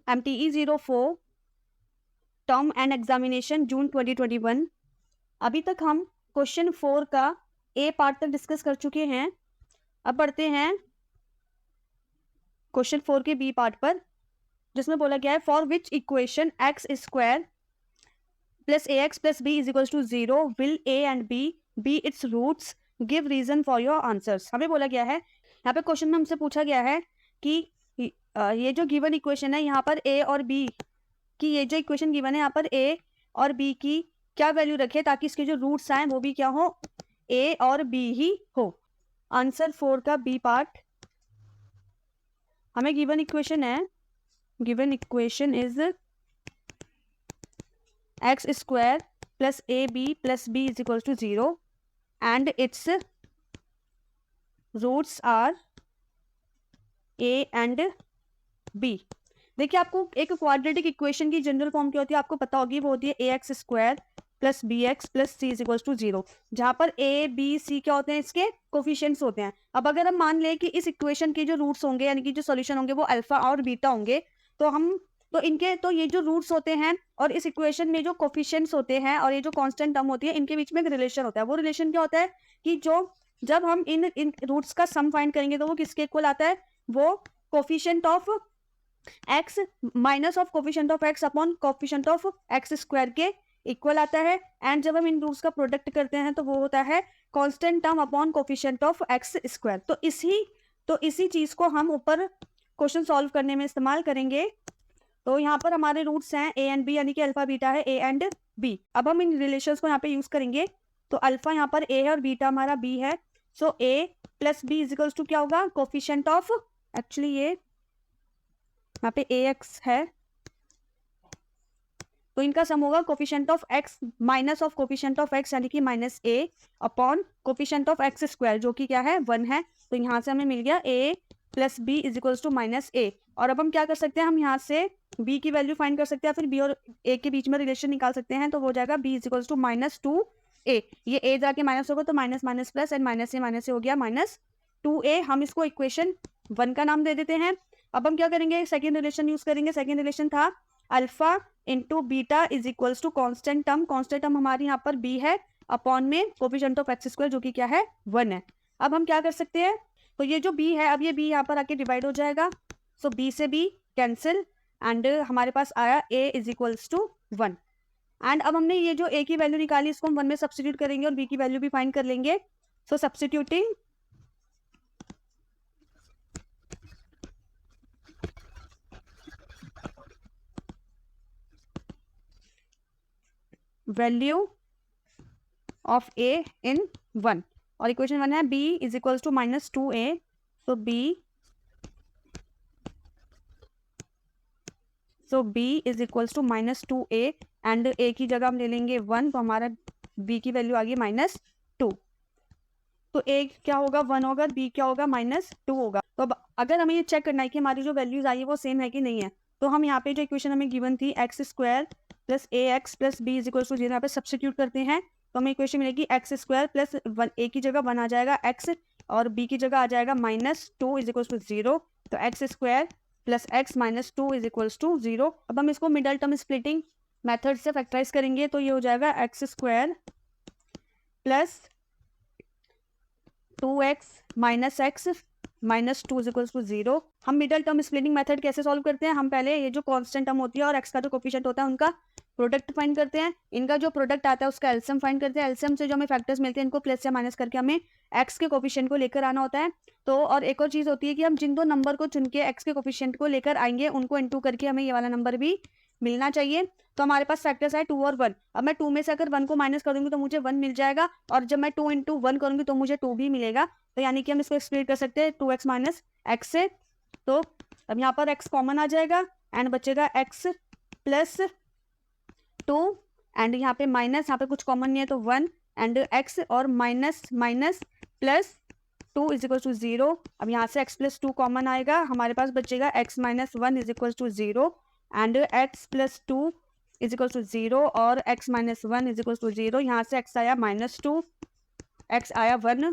MTE 04 term and examination जून 2021। अभी तक हम क्वेश्चन 4 का ए पार्ट तक डिस्कस कर चुके हैं। अब बढ़ते हैं क्वेश्चन 4 के बी पार्ट पर, जिसमें बोला गया है for which equation x square plus a x plus b is equal to 0 will a and b its roots, give reason for your answers. हमें बोला गया है, यहाँ पे क्वेश्चन में हमसे पूछा गया है कि ये जो गिवन इक्वेशन है यहाँ पर ए और बी की, ये जो इक्वेशन गिवन है यहाँ पर ए और बी की क्या वैल्यू रखे ताकि इसके जो रूट्स आए वो भी क्या हो, ए और बी ही हो। आंसर 4 का बी पार्ट, हमें गिवन इक्वेशन है, given equation is x square plus a b plus b is equal to 0 and its roots are a and b. देखिए आपको एक क्वाड्रेटिक इक्वेशन की जनरल फॉर्म क्या होती है आपको पता होगी, वो होती है a x square plus b x plus c is equal to 0, जहां पर ए बी सी क्या होते हैं, इसके कोफिशिएंट्स होते हैं। अब अगर हम मान लें कि इस इक्वेशन के जो रूट्स होंगे यानी कि जो सॉल्यूशन होंगे वो अल्फा और बीटा होंगे, तो इनके तो ये जो रूट्स होते हैं और इस इक्वेशन में जो कोफिशिएंट्स होते हैं और ये जो कांस्टेंट टर्म होती है, इनके बीच में एक रिलेशन होता है। वो रिलेशन क्या होता है कि जब हम इन रूट्स का सम फाइंड करेंगे तो वो किसके इक्वल आता है, वो coefficient of x minus of coefficient of x upon coefficient of x square के इक्वल आता है। एंड जब हम इन रूट्स का प्रोडक्ट करते हैं तो वो होता है constant term upon coefficient of x square. तो इसी चीज को हम ऊपर क्वेश्चन सॉल्व करने में इस्तेमाल करेंगे। तो यहाँ पर हमारे रूट्स हैं ए एंड बी, यानी कि अल्फा बीटा है ए एंड बी। अब हम इन रिलेशंस को यहाँ पे यूज करेंगे। तो अल्फा यहाँ पर ए है और बीटा हमारा बी है। So a plus b is equals to क्या होगा, कोफिशिएंट ऑफ, एक्चुअली ये यहाँ पे ए एक्स है तो इनका सम होगा coefficient of x minus of coefficient of x यानी कि minus A upon coefficient of x square जो कि क्या है 1 है। तो यहाँ से हमें मिल गया a plus b is equals to minus a. और अब हम क्या कर सकते हैं, हम यहाँ से बी की वैल्यू फाइंड कर सकते हैं, फिर बी और ए के बीच में रिलेशन निकाल सकते हैं। तो हो जाएगा b is equals to minus 2a, ये a जाके माइनस होगा तो minus minus plus and minus से हो गया माइनस 2a। हम इसको इक्वेशन 1 का नाम दे देते हैं। अब हम क्या करेंगे, सेकेंड रिलेशन यूज करेंगे। सेकेंड रिलेशन था alpha into beta is equals to constant term हमारी यहाँ पर b है अपॉन में कोफिशिएंट ऑफ एक्स स्क्वायर जो कि क्या है 1 है। अब हम क्या कर सकते हैं, तो ये जो b है, अब ये b यहाँ पर आके डिवाइड हो जाएगा। सो b से b कैंसिल एंड हमारे पास आया a is equals to 1। And अब हमने ये जो a की वैल्यू निकाली इसको हम 1 में सब्स्टिट्यूट करेंगे और b की वैल्यू भी फाइंड कर लेंगे। So substituting value of a in 1 और इक्वेशन 1 है b is equals to minus 2a। So b is equals to minus 2a and a की जगह हम ले लेंगे 1, तो हमारा b की वैल्यू आ गई माइनस 2। तो a क्या होगा 1 होगा, b क्या होगा माइनस 2 होगा। तो अब अगर हमें ये चेक करना है कि हमारी जो वैल्यूज आई है वो सेम है कि नहीं है, तो हम यहाँ पे जो इक्वेशन हमें गिवन थी x square plus a x plus b is equal to 0 यहाँ पे सब्स्टिट्यूट करते हैं तो हमें इक्वेशन मिलेगी एक्स स्क्वायर प्लस 1, ए की जगह 1 आ जाएगा एक्स और बी की जगह आ जाएगा माइनस 2 इज इक्वल टू 0। तो x square plus x minus 2 is equal to 0। अब हम इसको मिडल टर्म स्प्लिटिंग मेथड से फैक्टराइज करेंगे तो ये हो जाएगा x square plus 2x minus x minus 2 is equal to 0। हम मिडल टर्म स्प्लिटिंग मेथड कैसे सॉल्व करते हैं, हम पहले ये जो कांस्टेंट टर्म होती है और x का जो कोफिशिएंट होता है उनका प्रोडक्ट फाइंड करते हैं। इनका जो प्रोडक्ट आता है उसका एलसीएम फाइंड करते हैं। एलसीएम से जो हमें फैक्टर्स मिलते हैं इनको प्लस या माइनस करके हमें x के कोफिशिएंट को लेकर आना होता है। तो और एक और चीज होती है कि हम जिन दो नंबर को चुन के x के कोफिशिएंट को लेकर आएंगे उनको इनटू करके हमें ये वाला नंबर भी मिलना चाहिए। तो हमारे पास फैक्टर्स है 2 और 1। अब मैं 2 में से अगर 1 को माइनस कर दूंगी तो मुझे 1 मिल जाएगा और जब मैं 2 इंटू 1 करूंगी तो मुझे 2 भी मिलेगा। तो यानी कि हम इसको एक्सप्लेन कर सकते हैं 2x माइनस एक्स से। तो अब यहाँ पर x कॉमन आ जाएगा एंड बचेगा x प्लस 2 एंड यहाँ पे माइनस, यहाँ पे कुछ कॉमन नहीं है तो 1 एंड x और minus minus plus 2 is equal to 0। अब यहाँ से x प्लस 2 कॉमन आएगा, हमारे पास बचेगा x minus 1 is equal to 0 and x plus 2 is equal to 0 और x minus 1 is equal to 0। यहाँ से x आया माइनस 2, x आया 1।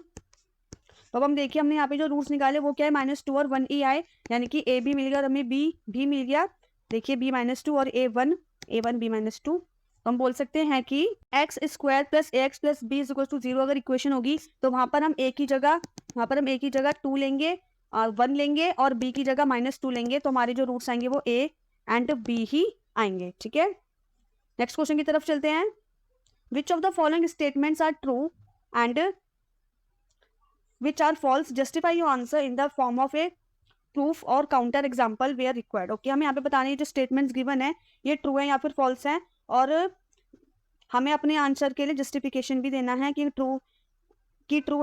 तो अब हम देखिए हमने यहाँ पे जो रूट्स निकाले वो क्या है, माइनस 2 और 1 ही आए, यानी कि a भी मिल गया और हमें b भी मिल गया। देखिए b -2 और a1 b -2, तो हम बोल सकते हैं कि x square plus a x plus b is equal to 0 अगर इक्वेशन होगी तो वहां पर हम एक ही जगह 2 लेंगे और 1 लेंगे और b की जगह -2 लेंगे, तो हमारे जो रूट्स आएंगे वो a एंड b ही आएंगे। ठीक है, नेक्स्ट क्वेश्चन की तरफ चलते हैं। Which of the following statements are true and which are false, justify your answer in the form of a proof और counter example where required. Okay, हमें यहाँ पे बताने हैं जो स्टेटमेंट्स गिवन है ये ट्रू है या फिर फॉल्स है, और हमें अपने आंसर के लिए जस्टिफिकेशन भी देना है कि ट्रू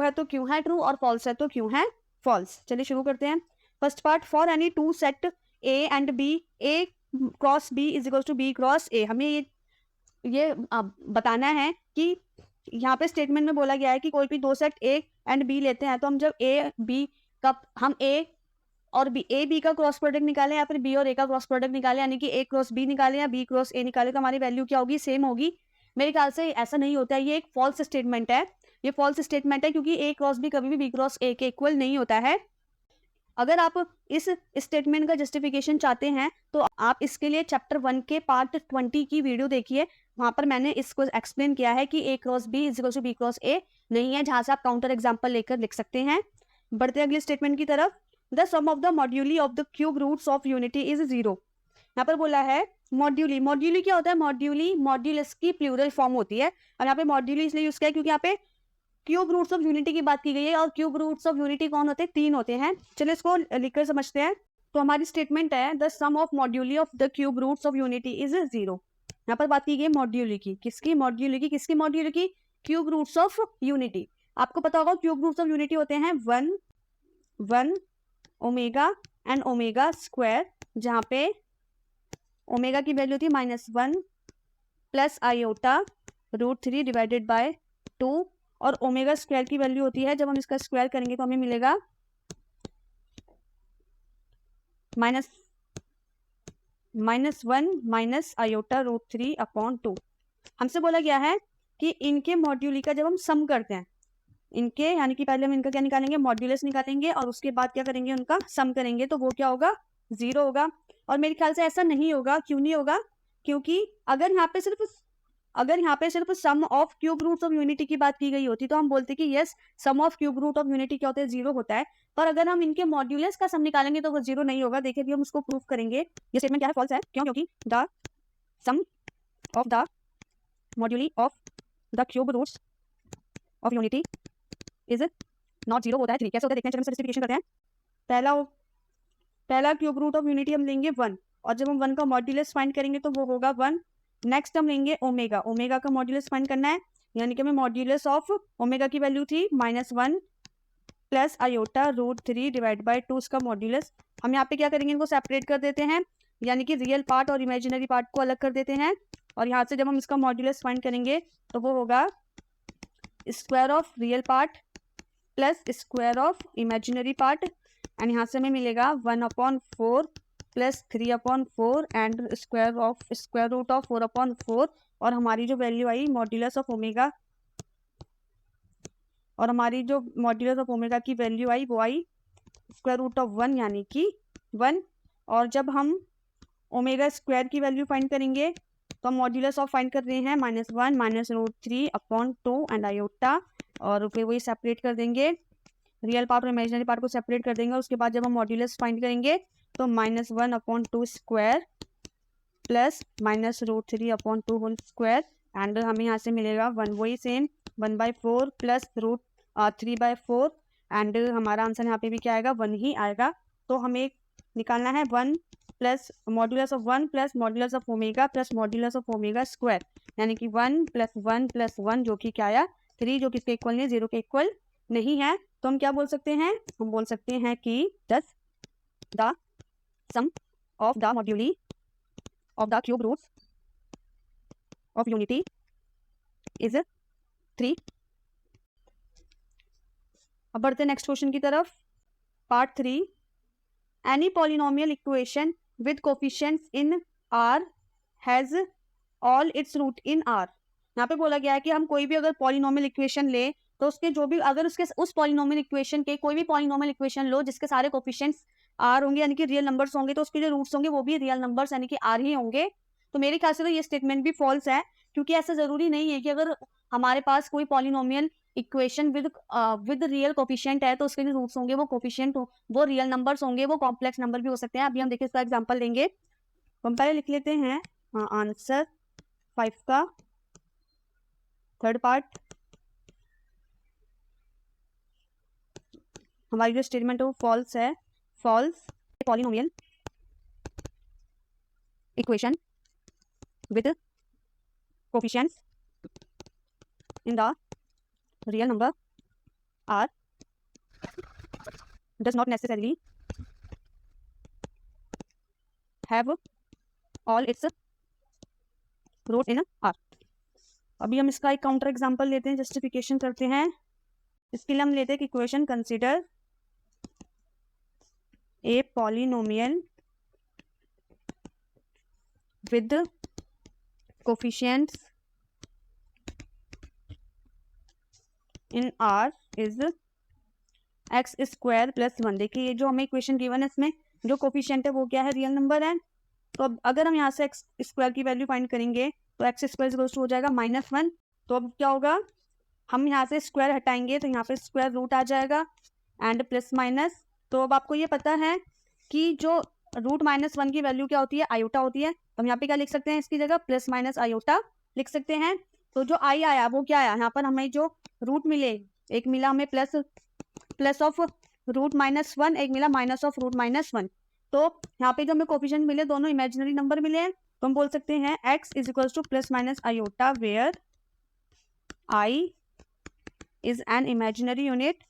है तो क्यों है ट्रू और फॉल्स है तो क्यों है फॉल्स। चलिए शुरू करते हैं। First part, for any two set a and b, a cross b is equal to b cross a. हमें ये बताना है कि यहाँ पे स्टेटमेंट में बोला गया है कि कोई भी दो सेट ए एंड बी लेते हैं तो हम जब ए बी का हम ए और बी, ए बी का क्रॉस प्रोडक्ट निकालें या फिर बी और ए का क्रॉस प्रोडक्ट निकालें, यानी कि ए क्रॉस बी निकालें या बी क्रॉस ए निकालें, तो हमारी वैल्यू क्या होगी, सेम होगी। मेरे ख्याल से ऐसा नहीं होता है, ये एक फॉल्स स्टेटमेंट है। ये फॉल्स स्टेटमेंट है क्योंकि ए क्रॉस बी कभी भी बी क्रॉस ए के इक्वल नहीं होता है। अगर आप इस स्टेटमेंट का जस्टिफिकेशन चाहते हैं तो आप इसके लिए चैप्टर 1 के पार्ट 20 की वीडियो देखिए, वहां पर मैंने इसको एक्सप्लेन किया है कि a cross b is equal to b cross a नहीं है, जहां से आप काउंटर एग्जाम्पल लेकर लिख सकते हैं। बढ़ते हैं अगले स्टेटमेंट की तरफ। The sum of the moduli of the cube roots of unity is 0। यहाँ पर बोला है मॉड्यूली। मॉड्यूली क्या होता है, मॉड्यूली मॉड्यूलस की प्लूरल फॉर्म होती है, और यहाँ पे मॉड्यूली इसलिए यूज किया है क्योंकि यहाँ पे क्यूब रूट्स ऑफ यूनिटी की बात की गई है, और क्यूब रूट्स ऑफ यूनिटी कौन होते हैं, 3 होते हैं। चलिए इसको लिखकर समझते हैं। तो हमारी स्टेटमेंट है the sum of moduli of the cube roots of unity is 0। यहाँ पर बात की गई मॉड्यूली की, किसकी मॉड्यूली की, किसकी मॉड्यूली की, क्यूब रूट्स ऑफ यूनिटी। आपको पता होगा क्यूब रूट्स ऑफ यूनिटी होते हैं 1 ओमेगा एंड ओमेगा स्क्वायर, जहाँ पे ओमेगा की वैल्यू थी -1 प्लस आयोटा √3 डिवाइडेड बाय 2, और ओमेगा स्क्वायर की वैल्यू होती है, जब हम इसका स्क्वायर करेंगे तो हमें मिलेगा -1 माइनस आयोटा √3/2। हमसे बोला गया है कि इनके मॉड्यूली का जब हम सम करते हैं, इनके यानी कि पहले हम इनका क्या निकालेंगे, मॉड्यूलस निकालेंगे, और उसके बाद क्या करेंगे, उनका सम करेंगे, तो वो क्या होगा, 0 होगा। और मेरे ख्याल से ऐसा नहीं होगा। क्यों नहीं होगा, क्योंकि अगर यहाँ पे सिर्फ sum of cube roots of unity की बात की गई होती तो हम बोलते कि yes sum of cube root of unity क्या होता है, 0 होता है। पर अगर हम इनके मॉड्यूलस का सम निकालेंगे तो वो 0 नहीं होगा। देखिए अभी हम उसको प्रूफ करेंगे। ये स्टेटमेंट क्या है, फॉल्स है। क्यों, क्योंकि the sum of the moduli of the cube roots of unity is not 0 होता है 3। कैसे होता है देखते हैं, चलो स्पेसिफिकेशन करते हैं। पहला क्यूब रूट ऑफ यूनिटी हम लेंगे 1, और जब हम 1 का मॉड्यूलस फाइंड करेंगे तो वो होगा 1। नेक्स्ट हम लेंगे ओमेगा का मॉड्यूलस फाइंड करना है, यानी कि हमें मॉड्यूलस ऑफ ओमेगा की वैल्यू थी -1 प्लस आयोटा √3 डिवाइड बाय 2 इसका मॉड्यूलस। हम यहाँ पे क्या करेंगे, इनको सेपरेट कर देते हैं, यानी कि रियल पार्ट और इमेजिनरी पार्ट को अलग कर देते हैं, और यहाँ से जब हम इसका मॉड्यूलस फाइंड करेंगे तो वो होगा square of real part plus square of imaginary part, and यहाँ से हमें मिलेगा 1/4 plus 3/4 and square root of 4/4, और हमारी जो वैल्यू आई मॉड्यूलस ऑफ ओमेगा, और हमारी जो मॉड्यूलस ऑफ ओमेगा की वैल्यू आई वो आई स्क्वायर रूट ऑफ 1 यानी कि 1। और जब हम ओमेगा स्क्वायर की वैल्यू फाइंड करेंगे तो हम मॉड्यूलस ऑफ फाइंड कर रहे हैं -1 माइनस √3/2 एंड आयोटा, और फिर वही सेपरेट कर देंगे, रियल पार्ट और इमेजिनरी पार्ट को सेपरेट कर देंगे। उसके बाद जब हम मॉड्यूलस फाइंड करेंगे तो -1/2 square plus -√3/2 whole square, and हमें यहाँ से मिलेगा 1, वही सेम 1/4 प्लस √3/4, एंड हमारा आंसर यहाँ पे भी क्या आएगा, 1 ही आएगा। तो हमें निकालना है 1 plus modulus of 1 plus modulus of omega plus modulus of omega square, यानी कि 1 + 1 + 1 जो कि क्या आया 3, जो किसके इक्वल नहीं, 0 के इक्वल नहीं है। तो हम क्या बोल सकते हैं, हम बोल सकते हैं कि thus the sum of the moduli of the cube roots of unity is 3। अब बढ़ते नेक्स्ट क्वेश्चन की तरफ। Part 3, any polynomial equation with coefficients in R has all its root in R. यहाँ पे बोला गया है कि हम कोई भी अगर पॉलिनोमियल इक्वेशन ले तो उसके जो भी अगर उसके उस पॉलिनोमियल इक्वेशन के कोई भी पॉलिनोमियल इक्वेशन लो जिसके सारे कोफिशिएंट्स आर होंगे यानी कि रियल नंबर्स होंगे, तो उसके जो रूट्स होंगे वो भी रियल नंबर्स यानी कि आर ही होंगे। तो मेरे ख्याल से तो ये स्टेटमेंट भी फॉल्स है, क्योंकि ऐसा जरूरी नहीं है कि अगर हमारे पास कोई polynomial equation with real coefficient है तो उसके जो रूट्स होंगे वो कोफिशिएंट वो रियल नंबर्स होंगे, वो कॉम्प्लेक्स नंबर भी हो सकते हैं। अभी हम देखिए इसका एग्जांपल लेंगे। हम पहले लिख लेते हैं आंसर 5 का थर्ड पार्ट। हमारी जो स्टेटमेंट है वो फॉल्स है। False polynomial equation with coefficients in the real number are does not necessarily have all its roots in R। अभी हम इसका एक काउंटर एग्जांपल लेते हैं, जस्टिफिकेशन करते हैं। इसके लिए हम लेते हैं कि equation consider a polynomial with coefficients in R is x square plus 1। देखिए ये जो हमें इक्वेशन गिवन है इसमें जो कोफिशिएंट है वो क्या है, रियल नंबर है। तो अब अगर हम यहाँ से एक्स स्क्वायर की वैल्यू फाइंड करेंगे तो एक्स स्क्वायर हो जाएगा -1। तो अब क्या होगा, हम यहाँ से स्क्वायर हटाएंगे तो यहाँ पे स्क्वायर रूट आ जाएगा एंड प्लस माइनस। तो अब आपको ये पता है कि जो रूट -1 की वैल्यू क्या होती है, आयोटा होती है। तो हम यहाँ पे क्या लिख सकते हैं, इसकी जगह प्लस माइनस आयोटा लिख सकते हैं। तो जो आई आया वो क्या आया, यहाँ पर हमें जो रूट मिले, एक मिला हमें प्लस ऑफ रूट -1, एक मिला माइनस ऑफ रूट -1। तो यहाँ पे जो हमें कोफिशिएंट मिले दोनों इमेजिनरी नंबर मिले हैं, तो हम बोल सकते हैं x is equal to plus minus iota where i is an imaginary unit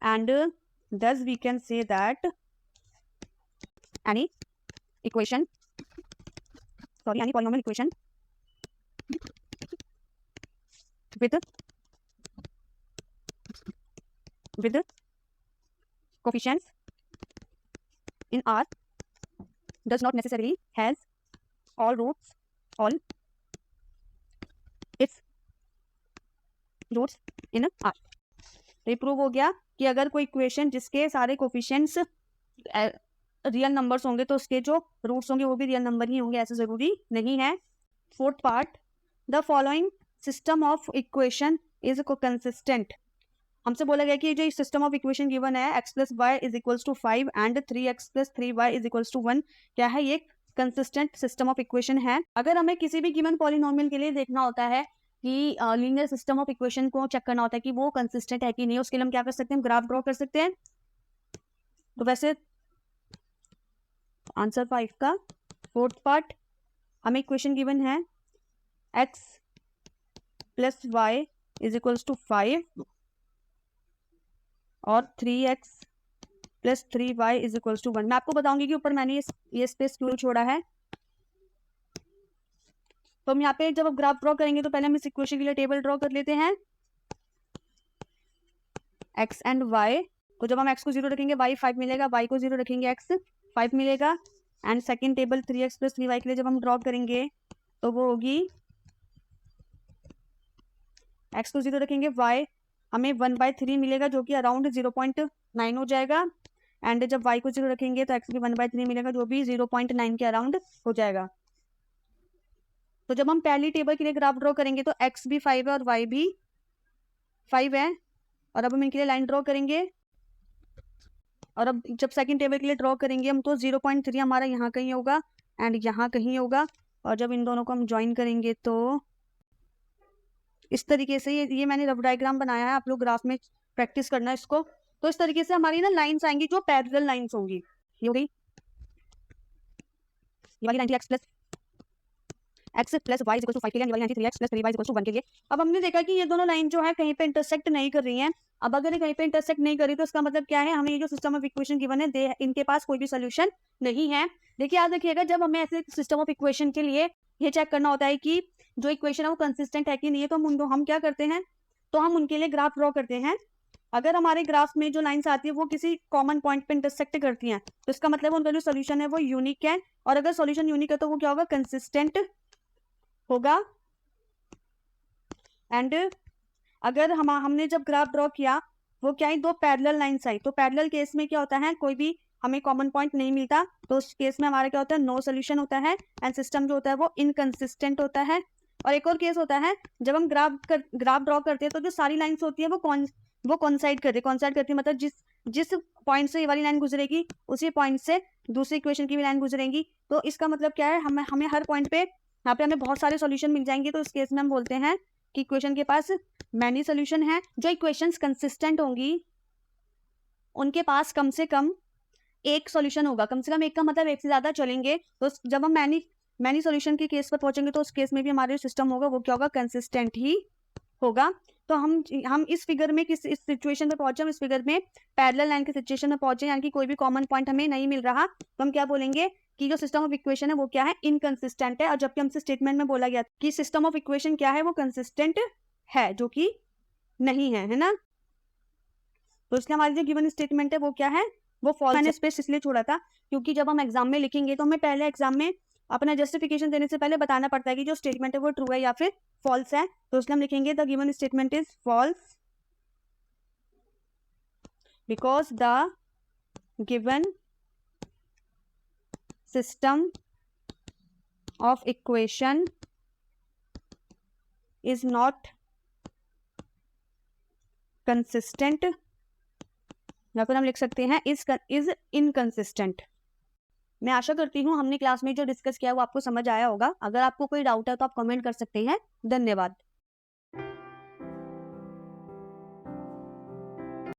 and thus we can say that any polynomial equation with coefficients in R does not necessarily has all its roots in R। ये prove हो गया कि अगर कोई equation जिसके सारे coefficients real numbers होंगे तो उसके जो रूट्स होंगे वो भी रियल नंबर ही होंगे, ऐसा जरूरी नहीं है। Fourth part, the following system of equation is consistent. हमसे बोला गया कि जो सिस्टम ऑफ इक्वेशन गिवन है x plus y is equals to 5 and 3x plus 3y is equals to 1, क्या है, ये कंसिस्टेंट सिस्टम ऑफ इक्वेशन है। अगर हमें किसी भी गिवन पॉलिनोमियल के लिए देखना होता है कि लीनियर सिस्टम ऑफ इक्वेशन को चेक करना होता है कि वो कंसिस्टेंट है कि नहीं, उसके लिए हम क्या कर सकते हैं, ग्राफ ड्रॉ कर सकते हैं। तो वैसे आंसर 5 का फोर्थ पार्ट, हमें इक्वेशन गिवन है x plus y is equals to 5 और 3x plus 3y is equals to 1। मैं आपको बताऊंगी कि ऊपर मैंने ये स्पेस क्यों छोड़ा है। तो हम यहाँ पे जब आप ग्राफ ड्रॉ करेंगे तो पहले हम इस इक्वेशन के लिए टेबल ड्रॉ कर लेते हैं x एंड y। तो जब हम x को 0 रखेंगे y 5 मिलेगा, y को 0 रखेंगे x 5 मिलेगा। And second table 3x plus 3y के लिए जब हम ड्रॉ करेंगे तो वो होगी x को 0 रखेंगे y हमें 1/3 मिलेगा जो कि अराउंड 0.9 हो जाएगा। एंड जब y को 0 रखेंगे तो x भी 1/3 मिलेगा जो भी 0.9 के अराउंड हो जाएगा। तो जब हम पहली टेबल के लिए ग्राफ ड्रॉ करेंगे तो x भी 5 है और y भी 5 है। और अब हम इनके लिए लाइन ड्रॉ करेंगे और अब जब सेकंड टेबल के लिए ड्रॉ करेंगे हम तो 0.3 हमारा यहाँ कहीं होगा एंड यहाँ कहीं होगा। और जब इन दोनों को हम ज्वाइन करेंगे तो इस तरीके से ये मैंने रफ डायग्राम बनाया है, आप लोग ग्राफ में प्रैक्टिस करना इसको। तो इस तरीके से हमारी ना लाइंस आएंगी जो पैरेलल लाइंस होंगी। ये हो गई ये वाली लाइन थी x plus y equal to 5 के लिए, ये वाली लाइन थी 3x plus 3y equal to 1 के लिए। अब हमने देखा कि ये दोनों लाइन जो है कहीं पे इंटरसेक्ट नहीं कर रही हैं। अब अगर ये कहीं पे इंटरसेक्ट नहीं कर रही तो इसका मतलब क्या है, हमें ये जो सिस्टम ऑफ इक्वेशन गिवन है इनके पास कोई भी सोल्यूशन नहीं है। देखिए याद रखिएगा, जब हमें ऐसे सिस्टम ऑफ इक्वेशन के लिए ये चेक करना होता है कि जो इक्वेशन है वो कंसिस्टेंट है कि नहीं है, तो हम क्या करते हैं, तो हम उनके लिए ग्राफ ड्रॉ करते हैं। अगर हमारे ग्राफ में जो लाइंस आती है वो किसी कॉमन पॉइंट पे इंटरसेक्ट करती हैं तो इसका मतलब उनका जो सोल्यूशन है वो यूनिक है। और अगर सोल्यूशन यूनिक है तो वो क्या होगा, कंसिस्टेंट होगा। एंड अगर हमने जब ग्राफ ड्रॉ किया वो क्या है, दो पैरेलल लाइंस आई, तो पैरेलल केस में क्या होता है, कोई भी हमें कॉमन पॉइंट नहीं मिलता, तो उस केस में हमारा क्या होता है, नो सोल्यूशन होता है एंड सिस्टम जो होता है वो इनकंसिस्टेंट होता है। और एक और केस होता है जब हम ग्राफ ड्रॉ करते हैं तो जो सारी लाइंस होती है वो कॉन्साइड करती है, मतलब जिस पॉइंट से ये वाली लाइन गुजरेगी उसी पॉइंट से दूसरी इक्वेशन की भी लाइन गुजरेंगी। तो इसका मतलब क्या है, हमें हर पॉइंट पे यहाँ पे हमें बहुत सारे सॉल्यूशन मिल जाएंगे। तो इस केस में हम बोलते हैं कि इक्वेशन के पास मैनी सॉल्यूशन है। जो इक्वेशंस कंसिस्टेंट होंगी उनके पास कम से कम एक सॉल्यूशन होगा, कम से कम एक का मतलब एक से ज्यादा चलेंगे। तो जब हम मैनी सॉल्यूशन के केस पर पहुंचेंगे तो उस केस में भी हमारे सिस्टम होगा वो क्या होगा, कंसिस्टेंट ही होगा। तो हम इस फिगर में इस सिचुएशन पे पहुंचे, हम इस फिगर में पैरेलल लाइन के सिचुएशन में पहुंचे, यानी कि कोई भी कॉमन पॉइंट हमें नहीं मिल रहा, तो हम क्या बोलेंगे कि जो सिस्टम ऑफ इक्वेशन है वो क्या है, इनकंसिस्टेंट है। और जबकि हमसे स्टेटमेंट में बोला गया कि सिस्टम ऑफ इक्वेशन क्या है, वो कंसिस्टेंट है, जो कि नहीं है ना। तो इसलिए हमारी जो गिवन स्टेटमेंट है वो क्या है, वो फॉल्स। मैंने स्पेस इसलिए छोड़ा था क्योंकि जब हम एग्जाम में लिखेंगे तो हमें पहले एग्जाम में अपना जस्टिफिकेशन देने से पहले बताना पड़ता है कि जो स्टेटमेंट है वो ट्रू है या फिर फॉल्स है। तो इसलिए हम लिखेंगे the given statement is false because the given system of equation is not consistent, या फिर हम लिख सकते हैं इज इनकंसिस्टेंट। मैं आशा करती हूँ हमने क्लास में जो डिस्कस किया है वो आपको समझ आया होगा। अगर आपको कोई डाउट है तो आप कमेंट कर सकते हैं। धन्यवाद।